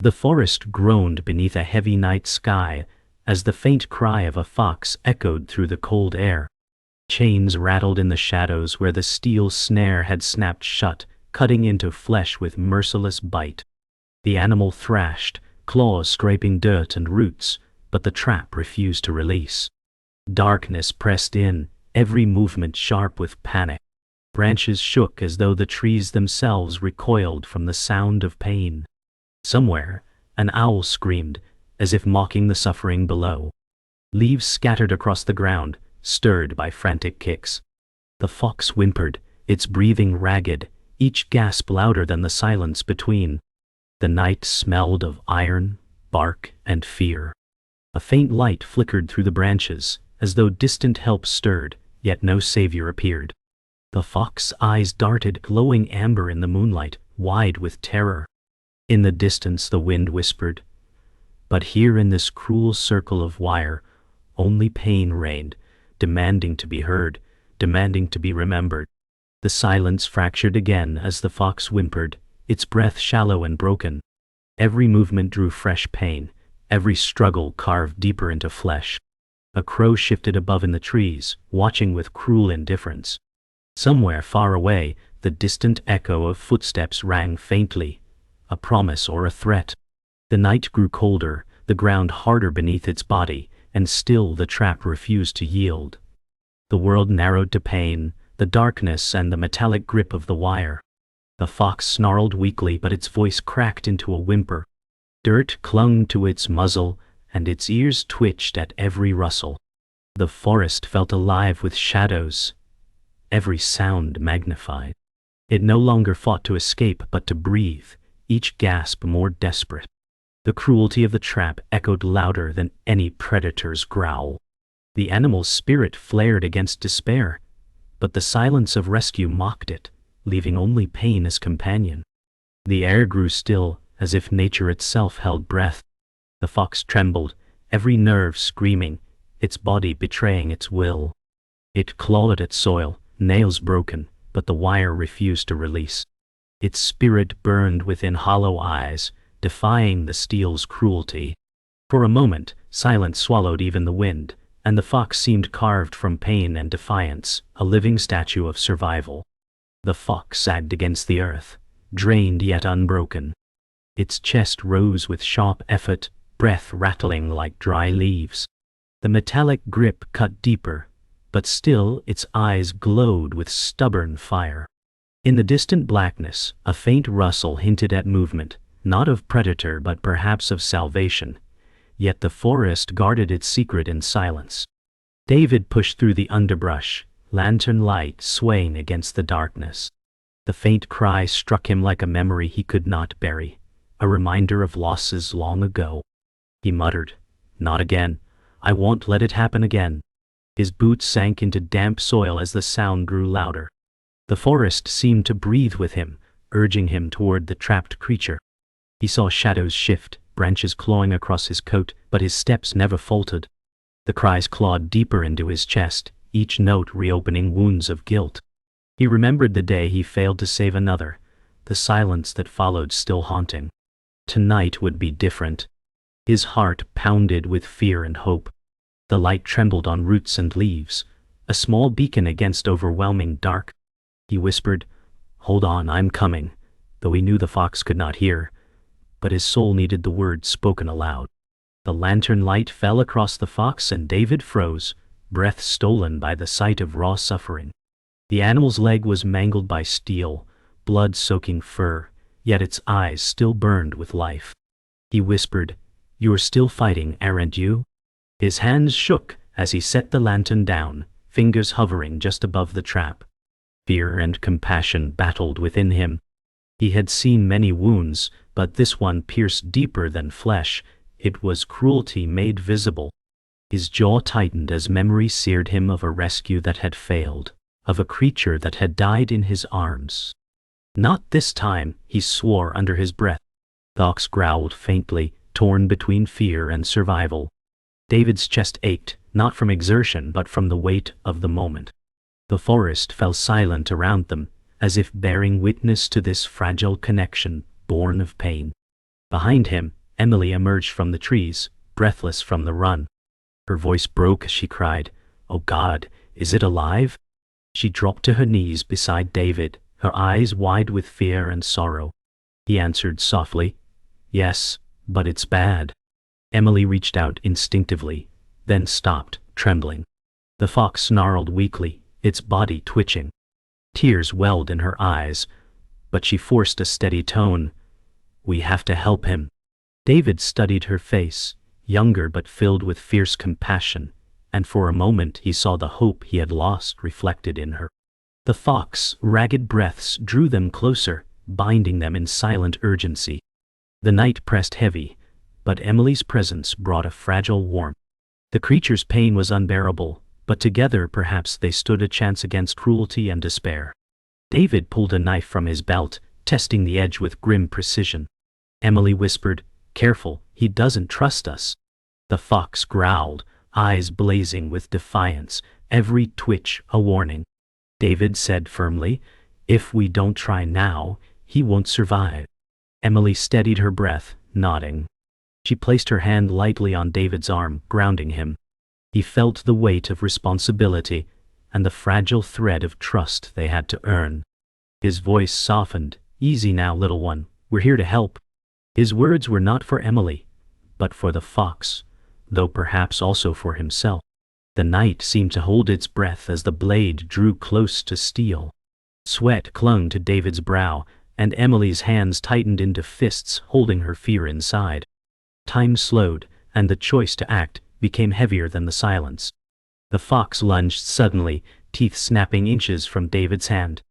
The forest groaned beneath a heavy night sky as the faint cry of a fox echoed through the cold air. Chains rattled in the shadows where the steel snare had snapped shut, cutting into flesh with merciless bite. The animal thrashed, claws scraping dirt and roots, but the trap refused to release. Darkness pressed in, every movement sharp with panic. Branches shook as though the trees themselves recoiled from the sound of pain. Somewhere, an owl screamed, as if mocking the suffering below. Leaves scattered across the ground, stirred by frantic kicks. The fox whimpered, its breathing ragged, each gasp louder than the silence between. The night smelled of iron, bark, and fear. A faint light flickered through the branches, as though distant help stirred, yet no savior appeared. The fox's eyes darted, glowing amber in the moonlight, wide with terror. In the distance the wind whispered, but here in this cruel circle of wire, only pain reigned, demanding to be heard, demanding to be remembered. The silence fractured again as the fox whimpered, its breath shallow and broken. Every movement drew fresh pain, every struggle carved deeper into flesh. A crow shifted above in the trees, watching with cruel indifference. Somewhere far away, the distant echo of footsteps rang faintly, a promise or a threat. The night grew colder, the ground harder beneath its body, and still the trap refused to yield. The world narrowed to pain, the darkness and the metallic grip of the wire. The fox snarled weakly, but its voice cracked into a whimper. Dirt clung to its muzzle, and its ears twitched at every rustle. The forest felt alive with shadows, every sound magnified. It no longer fought to escape, but to breathe, each gasp more desperate. The cruelty of the trap echoed louder than any predator's growl. The animal's spirit flared against despair, but the silence of rescue mocked it, leaving only pain as companion. The air grew still, as if nature itself held breath. The fox trembled, every nerve screaming, its body betraying its will. It clawed at soil, nails broken, but the wire refused to release. Its spirit burned within hollow eyes, defying the steel's cruelty. For a moment, silence swallowed even the wind, and the fox seemed carved from pain and defiance, a living statue of survival. The fox sagged against the earth, drained yet unbroken. Its chest rose with sharp effort, breath rattling like dry leaves. The metallic grip cut deeper, but still its eyes glowed with stubborn fire. In the distant blackness, a faint rustle hinted at movement, not of predator but perhaps of salvation, yet the forest guarded its secret in silence. David pushed through the underbrush, lantern light swaying against the darkness. The faint cry struck him like a memory he could not bury, a reminder of losses long ago. He muttered, "Not again. I won't let it happen again." His boots sank into damp soil as the sound grew louder. The forest seemed to breathe with him, urging him toward the trapped creature. He saw shadows shift, branches clawing across his coat, but his steps never faltered. The cries clawed deeper into his chest, each note reopening wounds of guilt. He remembered the day he failed to save another, the silence that followed still haunting. Tonight would be different. His heart pounded with fear and hope. The light trembled on roots and leaves, a small beacon against overwhelming dark. He whispered, "Hold on, I'm coming," though he knew the fox could not hear, but his soul needed the words spoken aloud. The lantern light fell across the fox and David froze, breath stolen by the sight of raw suffering. The animal's leg was mangled by steel, blood soaking fur, yet its eyes still burned with life. He whispered, "You're still fighting, aren't you?" His hands shook as he set the lantern down, fingers hovering just above the trap. Fear and compassion battled within him. He had seen many wounds, but this one pierced deeper than flesh. It was cruelty made visible. His jaw tightened as memory seared him of a rescue that had failed, of a creature that had died in his arms. "Not this time," he swore under his breath. The ox growled faintly, torn between fear and survival. David's chest ached, not from exertion but from the weight of the moment. The forest fell silent around them, as if bearing witness to this fragile connection, born of pain. Behind him, Emily emerged from the trees, breathless from the run. Her voice broke as she cried, "Oh God, is it alive?" She dropped to her knees beside David, her eyes wide with fear and sorrow. He answered softly, "Yes, but it's bad." Emily reached out instinctively, then stopped, trembling. The fox snarled weakly, its body twitching. Tears welled in her eyes, but she forced a steady tone. "We have to help him." David studied her face, younger but filled with fierce compassion, and for a moment he saw the hope he had lost reflected in her. The fox's ragged breaths drew them closer, binding them in silent urgency. The night pressed heavy, but Emily's presence brought a fragile warmth. The creature's pain was unbearable, but together perhaps they stood a chance against cruelty and despair. David pulled a knife from his belt, testing the edge with grim precision. Emily whispered, "Careful, he doesn't trust us." The fox growled, eyes blazing with defiance, every twitch a warning. David said firmly, "If we don't try now, he won't survive." Emily steadied her breath, nodding. She placed her hand lightly on David's arm, grounding him. He felt the weight of responsibility and the fragile thread of trust they had to earn. His voice softened, "Easy now, little one, we're here to help." His words were not for Emily, but for the fox, though perhaps also for himself. The night seemed to hold its breath as the blade drew close to steel. Sweat clung to David's brow, and Emily's hands tightened into fists, holding her fear inside. Time slowed, and the choice to act became heavier than the silence. The fox lunged suddenly, teeth snapping inches from David's hand.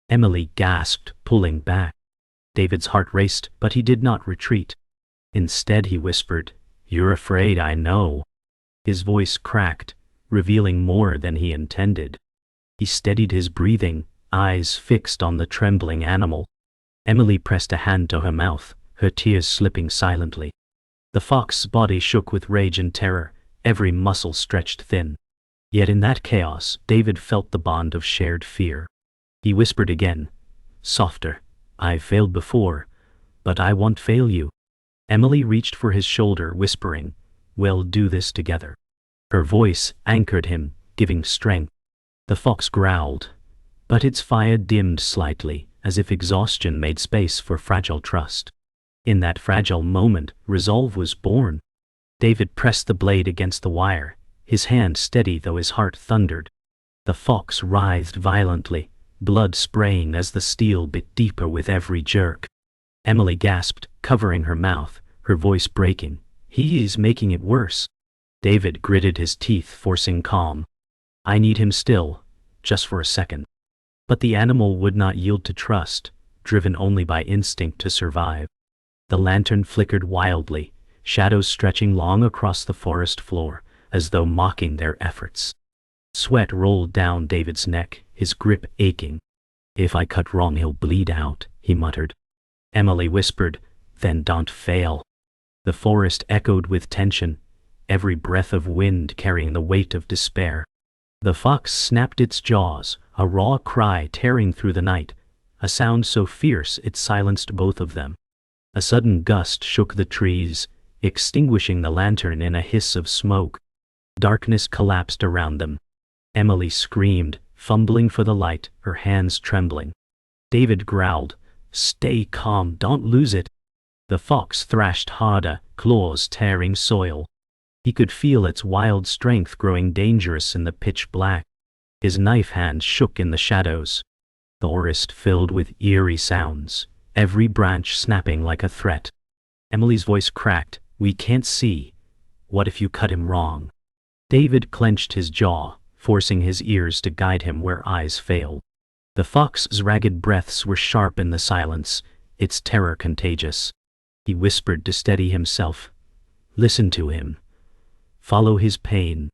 Emily gasped, pulling back. David's heart raced, but he did not retreat. Instead he whispered, "You're afraid, I know." His voice cracked, revealing more than he intended. He steadied his breathing, eyes fixed on the trembling animal. Emily pressed a hand to her mouth, her tears slipping silently. The fox's body shook with rage and terror, every muscle stretched thin. Yet in that chaos, David felt the bond of shared fear. He whispered again, softer, "I've failed before, but I won't fail you." Emily reached for his shoulder, whispering, "We'll do this together." Her voice anchored him, giving strength. The fox growled, but its fire dimmed slightly, as if exhaustion made space for fragile trust. In that fragile moment, resolve was born. David pressed the blade against the wire, his hand steady though his heart thundered. The fox writhed violently, blood spraying as the steel bit deeper with every jerk. Emily gasped, covering her mouth, her voice breaking. "He is making it worse." David gritted his teeth, forcing calm. "I need him still, just for a second." But the animal would not yield to trust, driven only by instinct to survive. The lantern flickered wildly, shadows stretching long across the forest floor, as though mocking their efforts. Sweat rolled down David's neck, his grip aching. "If I cut wrong, he'll bleed out," he muttered. Emily whispered, "Then don't fail." The forest echoed with tension, every breath of wind carrying the weight of despair. The fox snapped its jaws, a raw cry tearing through the night, a sound so fierce it silenced both of them. A sudden gust shook the trees, extinguishing the lantern in a hiss of smoke. Darkness collapsed around them. Emily screamed, fumbling for the light, her hands trembling. David growled, "Stay calm, don't lose it." The fox thrashed harder, claws tearing soil. He could feel its wild strength growing dangerous in the pitch black. His knife hand shook in the shadows. The forest filled with eerie sounds, every branch snapping like a threat. Emily's voice cracked, "We can't see. What if you cut him wrong?" David clenched his jaw, forcing his ears to guide him where eyes failed. The fox's ragged breaths were sharp in the silence, its terror contagious. He whispered to steady himself, "Listen to him. Follow his pain."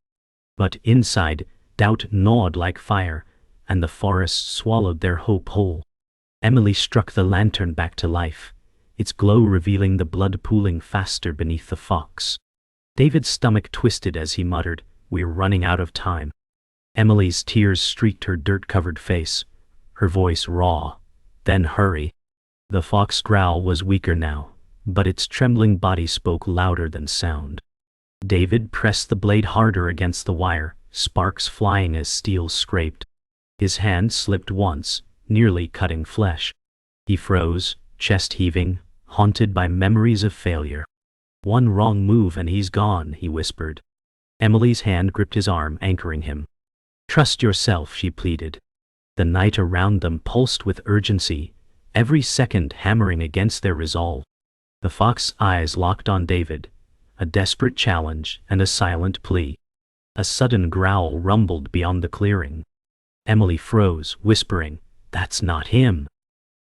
But inside, doubt gnawed like fire, and the forest swallowed their hope whole. Emily struck the lantern back to life, its glow revealing the blood pooling faster beneath the fox. David's stomach twisted as he muttered, "We're running out of time." Emily's tears streaked her dirt-covered face, her voice raw. "Then hurry." The fox's growl was weaker now, but its trembling body spoke louder than sound. David pressed the blade harder against the wire, sparks flying as steel scraped. His hand slipped once, nearly cutting flesh. He froze, chest heaving, haunted by memories of failure. "One wrong move and he's gone," he whispered. Emily's hand gripped his arm, anchoring him. "Trust yourself," she pleaded. The night around them pulsed with urgency, every second hammering against their resolve. The fox's eyes locked on David, a desperate challenge and a silent plea. A sudden growl rumbled beyond the clearing. Emily froze, whispering, "That's not him."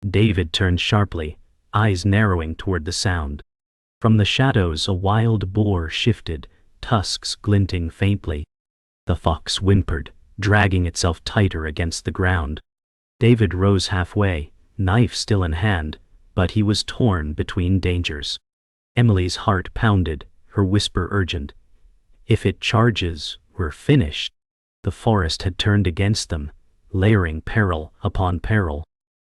David turned sharply, eyes narrowing toward the sound. From the shadows a wild boar shifted, tusks glinting faintly. The fox whimpered, dragging itself tighter against the ground. David rose halfway, knife still in hand, but he was torn between dangers. Emily's heart pounded, her whisper urgent. "If it charges, we're finished." The forest had turned against them, layering peril upon peril.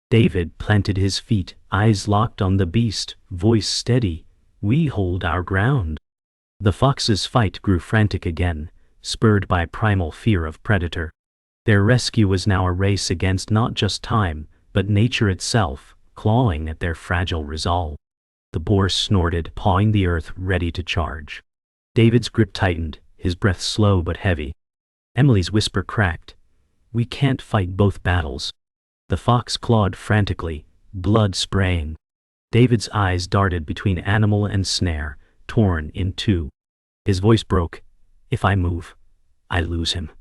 David planted his feet, eyes locked on the beast, voice steady. "We hold our ground." The fox's fight grew frantic again, spurred by primal fear of predator. Their rescue was now a race against not just time, but nature itself, clawing at their fragile resolve. The boar snorted, pawing the earth, ready to charge. David's grip tightened, his breath slow but heavy. Emily's whisper cracked. "We can't fight both battles." The fox clawed frantically, blood spraying. David's eyes darted between animal and snare, torn in two. His voice broke. "If I move, I lose him.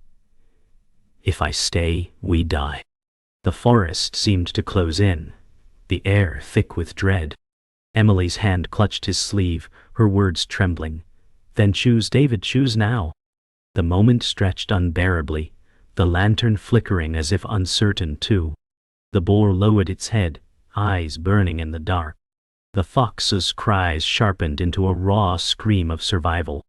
If I stay, we die." The forest seemed to close in, the air thick with dread. Emily's hand clutched his sleeve, her words trembling. "Then choose, David, choose now." The moment stretched unbearably, the lantern flickering as if uncertain too. The boar lowered its head, eyes burning in the dark. The fox's cries sharpened into a raw scream of survival.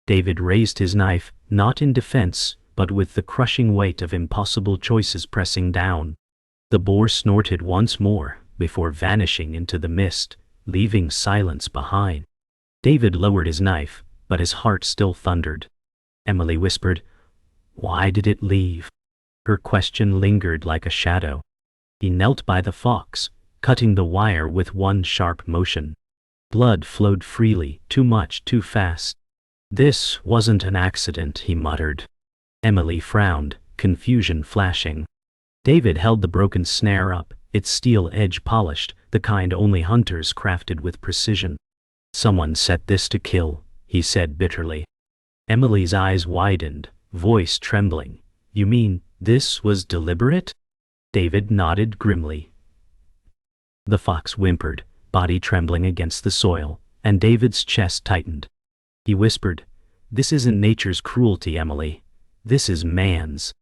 David raised his knife, not in defense, but with the crushing weight of impossible choices pressing down. The boar snorted once more, before vanishing into the mist, leaving silence behind. David lowered his knife, but his heart still thundered. Emily whispered, "Why did it leave?" Her question lingered like a shadow. He knelt by the fox, cutting the wire with one sharp motion. Blood flowed freely, too much, too fast. "This wasn't an accident," he muttered. Emily frowned, confusion flashing. David held the broken snare up, its steel edge polished, the kind only hunters crafted with precision. "Someone set this to kill," he said bitterly. Emily's eyes widened, voice trembling. "You mean, this was deliberate?" David nodded grimly. The fox whimpered, body trembling against the soil, and David's chest tightened. He whispered, "This isn't nature's cruelty, Emily. This is man's."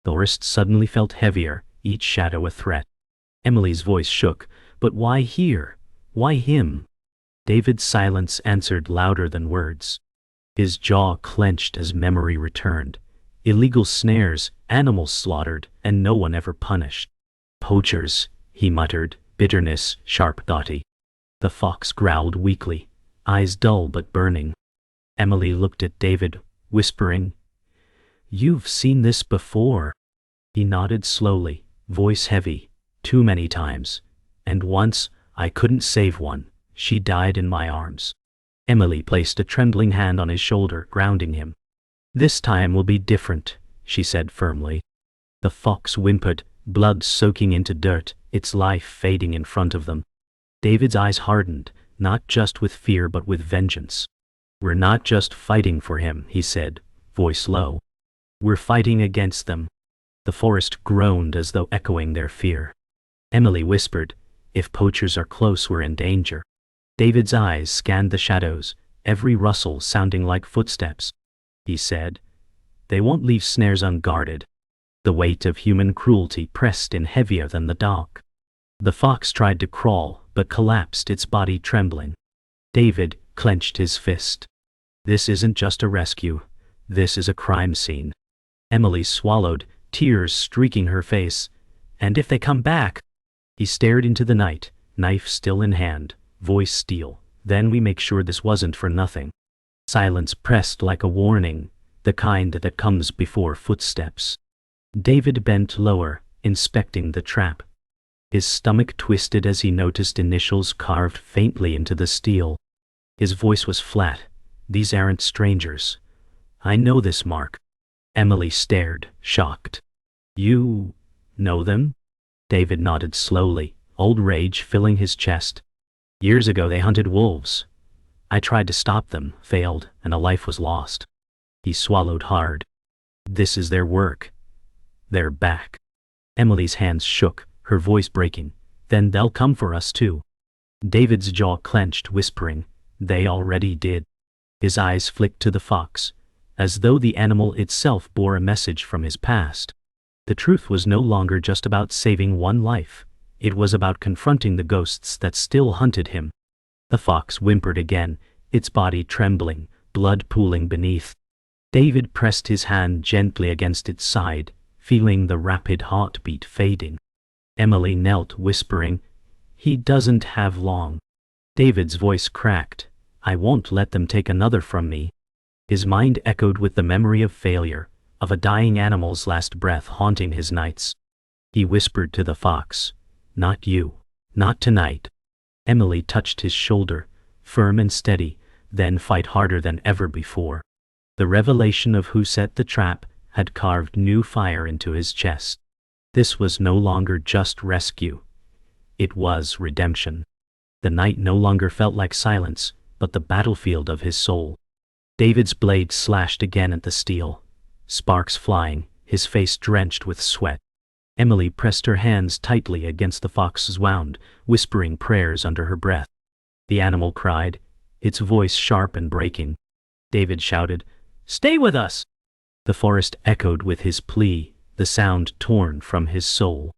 The forest suddenly felt heavier, each shadow a threat. Emily's voice shook. "But why here? Why him?" David's silence answered louder than words. His jaw clenched as memory returned. Illegal snares, animals slaughtered, and no one ever punished. "Poachers," he muttered, bitterness sharp, thoughty. The fox growled weakly, eyes dull but burning. Emily looked at David, whispering, "You've seen this before." He nodded slowly, voice heavy. "Too many times. And once, I couldn't save one. She died in my arms." Emily placed a trembling hand on his shoulder, grounding him. "This time will be different," she said firmly. The fox whimpered, blood soaking into dirt, its life fading in front of them. David's eyes hardened, not just with fear but with vengeance. "We're not just fighting for him," he said, voice low. "We're fighting against them." The forest groaned as though echoing their fear. Emily whispered, "If poachers are close, we're in danger." David's eyes scanned the shadows, every rustle sounding like footsteps. He said, "They won't leave snares unguarded." The weight of human cruelty pressed in heavier than the dark. The fox tried to crawl, but collapsed, its body trembling. David clenched his fist. "This isn't just a rescue. This is a crime scene." Emily swallowed, tears streaking her face. "And if they come back?" He stared into the night, knife still in hand, voice steel. Then we make sure this wasn't for nothing." Silence pressed like a warning, the kind that comes before footsteps. David bent lower, inspecting the trap. His stomach twisted as he noticed initials carved faintly into the steel. His voice was flat. "These aren't strangers. I know this mark." Emily stared, shocked. "You know them?" David nodded slowly, old rage filling his chest. "Years ago they hunted wolves. I tried to stop them, failed, and a life was lost." He swallowed hard. "This is their work. They're back." Emily's hands shook, her voice breaking. "Then they'll come for us too." David's jaw clenched, whispering, "They already did." His eyes flicked to the fox, as though the animal itself bore a message from his past. The truth was no longer just about saving one life. It was about confronting the ghosts that still hunted him. The fox whimpered again, its body trembling, blood pooling beneath. David pressed his hand gently against its side, feeling the rapid heartbeat fading. Emily knelt, whispering, "He doesn't have long." David's voice cracked, "I won't let them take another from me." His mind echoed with the memory of failure, of a dying animal's last breath haunting his nights. He whispered to the fox, "Not you. Not tonight." Emily touched his shoulder, firm and steady, then fight harder than ever before. The revelation of who set the trap had carved new fire into his chest. This was no longer just rescue. It was redemption. The night no longer felt like silence, but the battlefield of his soul. David's blade slashed again at the steel, sparks flying, his face drenched with sweat. Emily pressed her hands tightly against the fox's wound, whispering prayers under her breath. The animal cried, its voice sharp and breaking. David shouted, "Stay with us!" The forest echoed with his plea, the sound torn from his soul.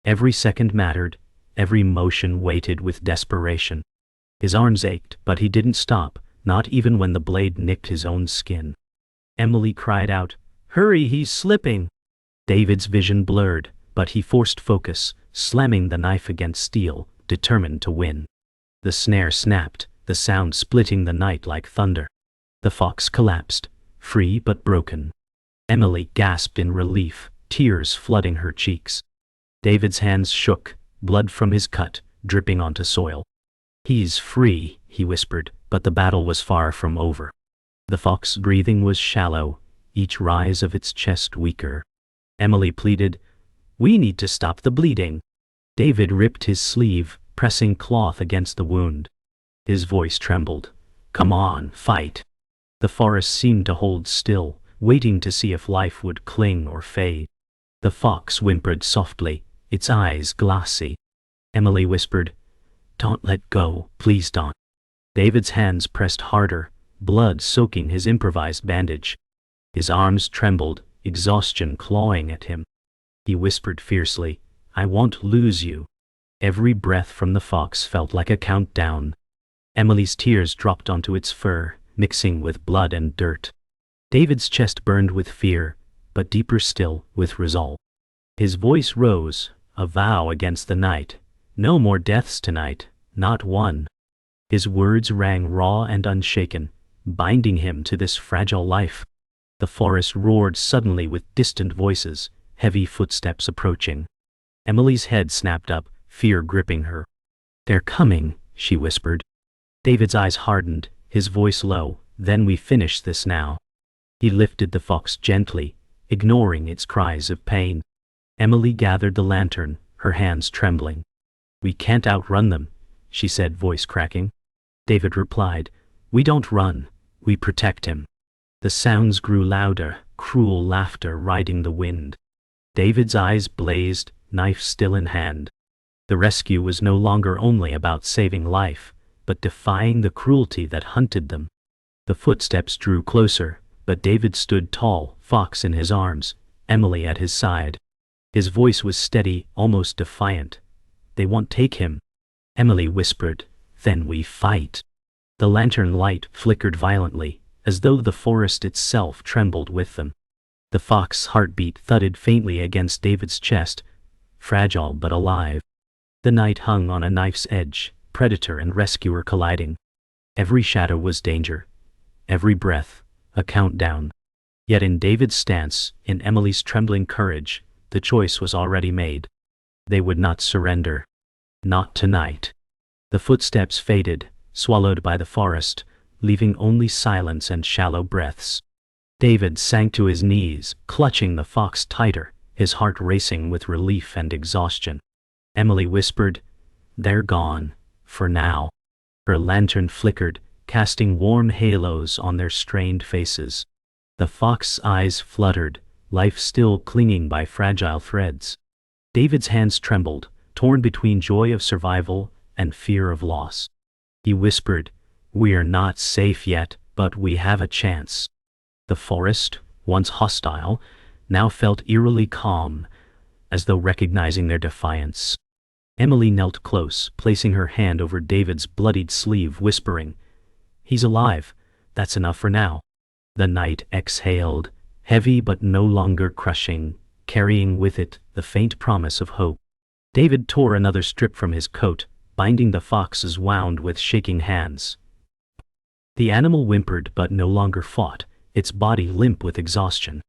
Every second mattered, every motion weighted with desperation. His arms ached, but he didn't stop, not even when the blade nicked his own skin. Emily cried out, "Hurry, he's slipping!" David's vision blurred, but he forced focus, slamming the knife against steel, determined to win. The snare snapped, the sound splitting the night like thunder. The fox collapsed, free but broken. Emily gasped in relief, tears flooding her cheeks. David's hands shook, blood from his cut, dripping onto soil. "He's free," he whispered, but the battle was far from over. The fox's breathing was shallow, each rise of its chest weaker. Emily pleaded, "We need to stop the bleeding." David ripped his sleeve, pressing cloth against the wound. His voice trembled. "Come on, fight." The forest seemed to hold still, waiting to see if life would cling or fade. The fox whimpered softly, its eyes glassy. Emily whispered, "Don't let go, please don't." David's hands pressed harder, blood soaking his improvised bandage. His arms trembled, exhaustion clawing at him. He whispered fiercely, "I won't lose you." Every breath from the fox felt like a countdown. Emily's tears dropped onto its fur, mixing with blood and dirt. David's chest burned with fear, but deeper still, with resolve. His voice rose, a vow against the night. "No more deaths tonight, not one." His words rang raw and unshaken, binding him to this fragile life. The forest roared suddenly with distant voices, heavy footsteps approaching. Emily's head snapped up, fear gripping her. "They're coming," she whispered. David's eyes hardened, his voice low, "Then we finish this now." He lifted the fox gently, ignoring its cries of pain. Emily gathered the lantern, her hands trembling. "We can't outrun them," she said, voice cracking. David replied, "We don't run, we protect him." The sounds grew louder, cruel laughter riding the wind. David's eyes blazed, knife still in hand. The rescue was no longer only about saving life, but defying the cruelty that hunted them. The footsteps drew closer, but David stood tall, fox in his arms, Emily at his side. His voice was steady, almost defiant. "They won't take him." Emily whispered, "Then we fight." The lantern light flickered violently, as though the forest itself trembled with them. The fox's heartbeat thudded faintly against David's chest, fragile but alive. The night hung on a knife's edge, predator and rescuer colliding. Every shadow was danger, every breath a countdown. Yet in David's stance, in Emily's trembling courage, the choice was already made. They would not surrender. Not tonight. The footsteps faded, swallowed by the forest, leaving only silence and shallow breaths. David sank to his knees, clutching the fox tighter, his heart racing with relief and exhaustion. Emily whispered, "They're gone, for now." Her lantern flickered, casting warm halos on their strained faces. The fox's eyes fluttered, life still clinging by fragile threads. David's hands trembled, torn between joy of survival and fear of loss. He whispered, "We're not safe yet, but we have a chance." The forest, once hostile, now felt eerily calm, as though recognizing their defiance. Emily knelt close, placing her hand over David's bloodied sleeve, whispering, "He's alive. That's enough for now." The night exhaled, heavy but no longer crushing, carrying with it the faint promise of hope. David tore another strip from his coat, binding the fox's wound with shaking hands. The animal whimpered but no longer fought, its body limp with exhaustion.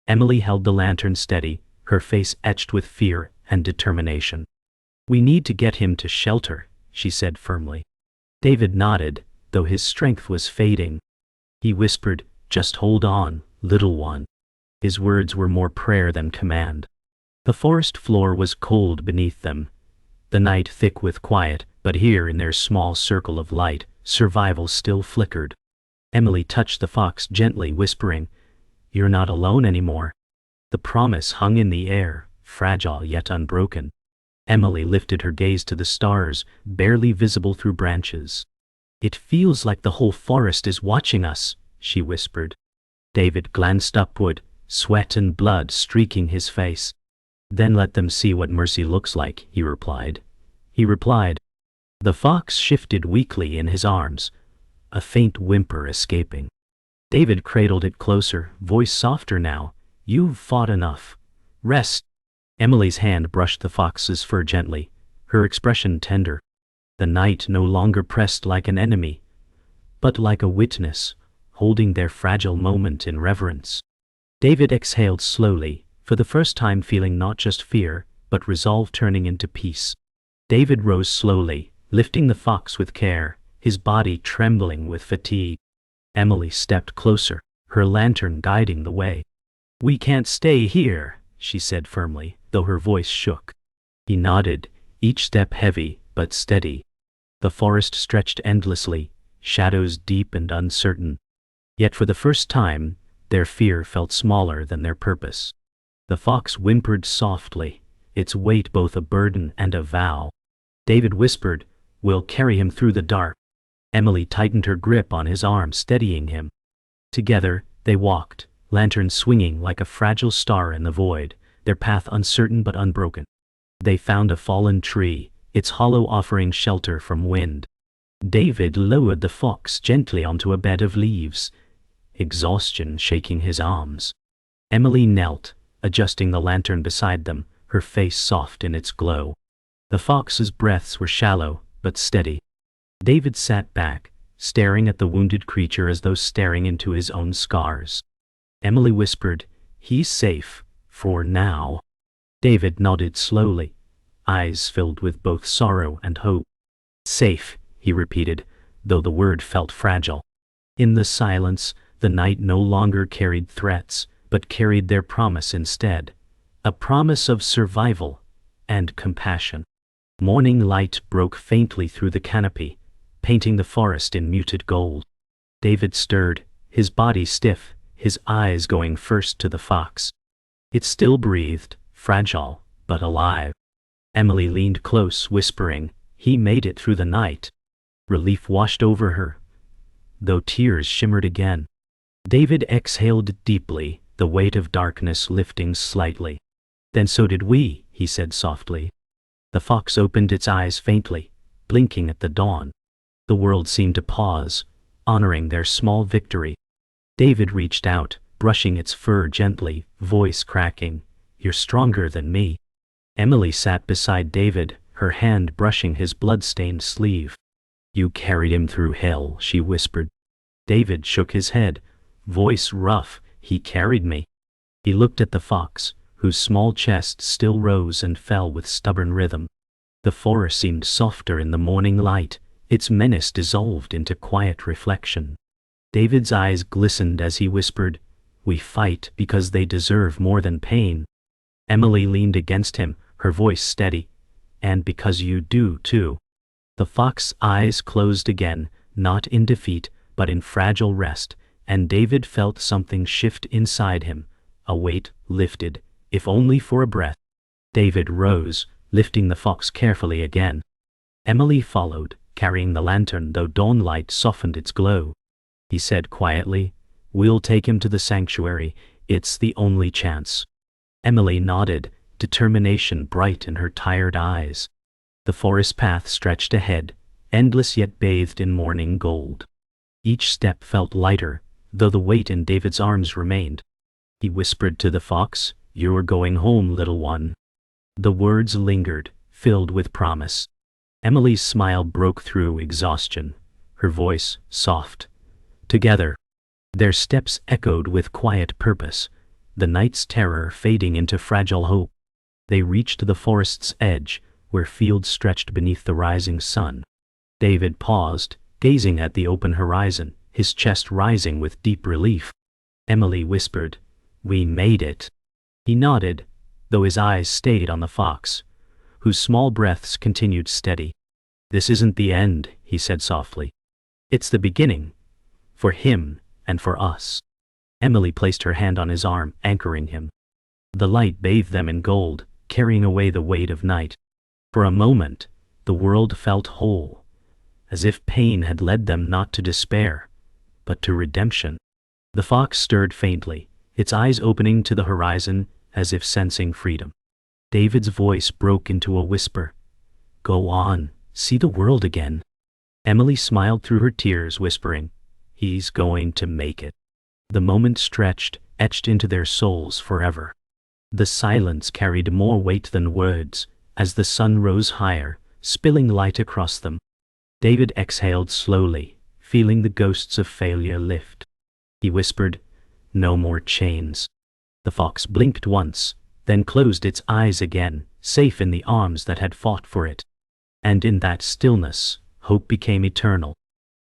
Emily held the lantern steady, her face etched with fear and determination. "We need to get him to shelter," she said firmly. David nodded, though his strength was fading. He whispered, "Just hold on, little one." His words were more prayer than command. The forest floor was cold beneath them, the night thick with quiet, but here in their small circle of light, survival still flickered. Emily touched the fox gently, whispering, "You're not alone anymore." The promise hung in the air, fragile yet unbroken. Emily lifted her gaze to the stars, barely visible through branches. "It feels like the whole forest is watching us," she whispered. David glanced upward, sweat and blood streaking his face. "Then let them see what mercy looks like," he replied. The fox shifted weakly in his arms, a faint whimper escaping. David cradled it closer, voice softer now. "You've fought enough. Rest." Emily's hand brushed the fox's fur gently, her expression tender. The night no longer pressed like an enemy, but like a witness, holding their fragile moment in reverence. David exhaled slowly, for the first time feeling not just fear, but resolve turning into peace. David rose slowly, lifting the fox with care, his body trembling with fatigue. Emily stepped closer, her lantern guiding the way. "We can't stay here," she said firmly, though her voice shook. He nodded, each step heavy but steady. The forest stretched endlessly, shadows deep and uncertain. Yet for the first time, their fear felt smaller than their purpose. The fox whimpered softly, its weight both a burden and a vow. David whispered, "We'll carry him through the dark." Emily tightened her grip on his arm, steadying him. Together, they walked, lantern swinging like a fragile star in the void, their path uncertain but unbroken. They found a fallen tree, its hollow offering shelter from wind. David lowered the fox gently onto a bed of leaves, exhaustion shaking his arms. Emily knelt, adjusting the lantern beside them, her face soft in its glow. The fox's breaths were shallow, but steady. David sat back, staring at the wounded creature as though staring into his own scars. Emily whispered, "He's safe, for now." David nodded slowly, eyes filled with both sorrow and hope. "Safe," he repeated, though the word felt fragile. In the silence, the night no longer carried threats, but carried their promise instead, a promise of survival and compassion. Morning light broke faintly through the canopy, painting the forest in muted gold. David stirred, his body stiff, his eyes going first to the fox. It still breathed, fragile, but alive. Emily leaned close, whispering, "He made it through the night." Relief washed over her, though tears shimmered again. David exhaled deeply, the weight of darkness lifting slightly. "Then so did we," he said softly. The fox opened its eyes faintly, blinking at the dawn. The world seemed to pause, honoring their small victory. David reached out, brushing its fur gently, voice cracking, "You're stronger than me." Emily sat beside David, her hand brushing his blood-stained sleeve. You carried him through hell, she whispered. David shook his head, voice rough. He carried me. He looked at the fox, whose small chest still rose and fell with stubborn rhythm. The forest seemed softer in the morning light, its menace dissolved into quiet reflection. David's eyes glistened as he whispered, "We fight because they deserve more than pain." Emily leaned against him, her voice steady, "And because you do, too." The fox's eyes closed again, not in defeat, but in fragile rest, and David felt something shift inside him, a weight lifted, if only for a breath. David rose, lifting the fox carefully again. Emily followed, carrying the lantern though dawn light softened its glow. He said quietly, "We'll take him to the sanctuary, it's the only chance." Emily nodded, determination bright in her tired eyes. The forest path stretched ahead, endless yet bathed in morning gold. Each step felt lighter, though the weight in David's arms remained. He whispered to the fox, "You're going home, little one." The words lingered, filled with promise. Emily's smile broke through exhaustion, her voice soft. Together, their steps echoed with quiet purpose, the night's terror fading into fragile hope. They reached the forest's edge, where fields stretched beneath the rising sun. David paused, gazing at the open horizon, his chest rising with deep relief. Emily whispered, "We made it." He nodded, though his eyes stayed on the fox, whose small breaths continued steady. "This isn't the end," he said softly. "It's the beginning. For him, and for us." Emily placed her hand on his arm, anchoring him. The light bathed them in gold, carrying away the weight of night. For a moment, the world felt whole, as if pain had led them not to despair, but to redemption. The fox stirred faintly, its eyes opening to the horizon as if sensing freedom. David's voice broke into a whisper, "Go on, see the world again." Emily smiled through her tears, whispering, "He's going to make it." The moment stretched, etched into their souls forever. The silence carried more weight than words, as the sun rose higher, spilling light across them. David exhaled slowly, feeling the ghosts of failure lift. He whispered, "No more chains." The fox blinked once, then closed its eyes again, safe in the arms that had fought for it. And in that stillness, hope became eternal.